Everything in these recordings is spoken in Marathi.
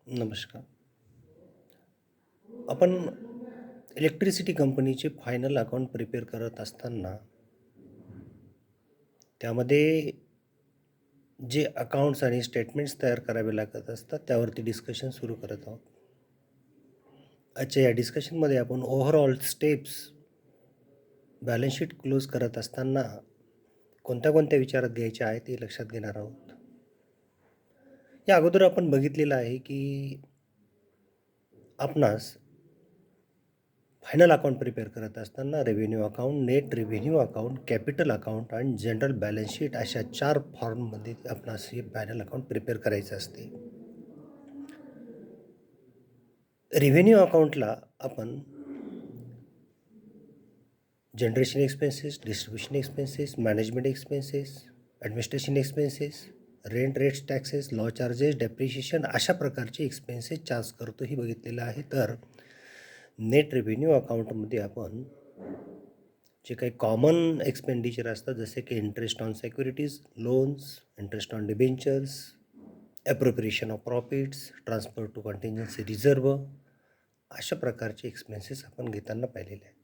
नमस्कार. आपण इलेक्ट्रिसिटी कंपनीचे फायनल अकाउंट प्रिपेअर करत असताना त्यामध्ये जे अकाउंट्स आणि स्टेटमेंट्स तयार करावे लागत असतात त्यावरती डिस्कशन सुरू करत आहोत. आजच्या या डिस्कशनमध्ये आपण overall steps balance sheet close करत असताना कोणत्या विचारात घ्यायच्या आहेत ते लक्षात घेणार आहोत. या अगोदर आपण बघितलेलं आहे की आपणास फायनल अकाउंट प्रिपेअर करत असताना revenue account, net revenue account, capital account आणि जनरल बॅलन्स शीट अशा 4 फॉर्ममध्ये आपणास हे फायनल अकाउंट प्रिपेअर करायचं असते. रेव्हेन्यू अकाउंटला आपण generation expenses, distribution expenses, management expenses, administration expenses, rent, rates, taxes, law charges, depreciation अशा प्रकारचे एक्सपेन्सेस चार्ज करतो हे बघितलेलं आहे. तर नेट रेव्हेन्यू अकाउंटमध्ये आपण जे काही कॉमन एक्सपेंडिचर असतात जसे की interest on securities, loans, interest on debentures, appropriation of profits, transfer to contingency reserve अशा प्रकारचे एक्सपेन्सेस आपण घेताना पाहिलेले आहेत.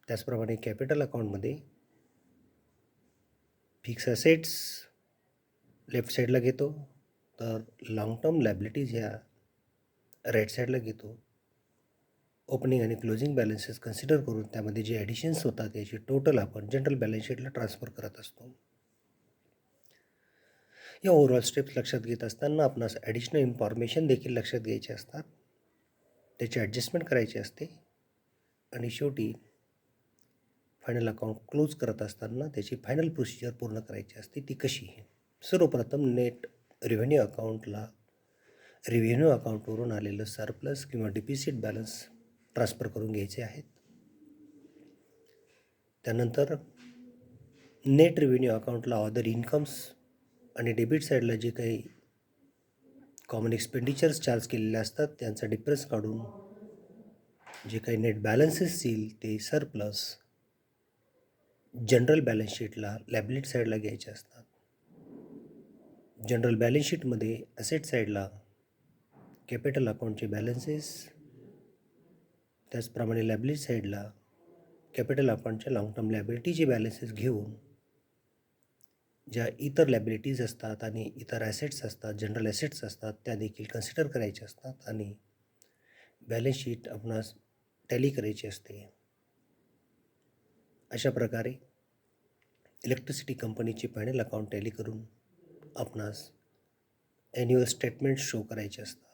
त्याचप्रमाणे कॅपिटल अकाउंटमध्ये फिक्स असेट्स लेफ्ट साईडला घेतो, तर लाँग टर्म लायबिलिटीज ह्या राईट साईडला घेतो. ओपनिंग आणि क्लोजिंग बॅलन्सेस कन्सिडर करून त्यामध्ये जे ॲडिशन्स होतात याची टोटल आपण जनरल बॅलन्स शीटला ट्रान्सफर करत असतो. या ओव्हरऑल स्टेप्स लक्षात घेत असताना आपणास ॲडिशनल इन्फॉर्मेशन देखील लक्षात घ्यायचे असतात, त्याची ॲडजस्टमेंट करायची असते आणि शेवटी फायनल अकाउंट क्लोज करत असताना त्याची फायनल प्रोसिजर पूर्ण करायची असते. ती कशी? सर्वप्रथम नेट रेव्हेन्यू अकाउंटला रेव्हेन्यू अकाउंटवरून आलेलं सरप्लस किंवा डिफिसिट बॅलन्स ट्रान्सफर करून घ्यायचे आहेत. त्यानंतर नेट रेव्हेन्यू अकाउंटला अदर इन्कम्स आणि डेबिट साईडला जे काही कॉमन एक्सपेंडिचर्स चार्ज केलेले असतात त्यांचा डिफरन्स काढून जे काही नेट बॅलन्सेस येईल ते सरप्लस जनरल बॅलन्स शीटला लायबिलिटी साईडला घ्यायचे असतात. जनरल बॅलन्स शीटमध्ये ॲसेट साईडला कॅपिटल अकाउंटचे बॅलन्सेस, त्याचप्रमाणे लायबिलिटी साईडला कॅपिटल अकाउंटच्या लाँग टर्म लायबिलिटीचे बॅलन्सेस घेऊन ज्या इतर लायबिलिटीज असतात आणि इतर ॲसेट्स असतात, जनरल ॲसेट्स असतात त्या देखील कन्सिडर करायच्या असतात आणि बॅलन्स शीट आपणास टॅली करायची असते. अशा प्रकारे इलेक्ट्रिसिटी कंपनीचे फायनल अकाउंट टॅली करून आपणास ॲन्युअल स्टेटमेंट शो करायचे असतात.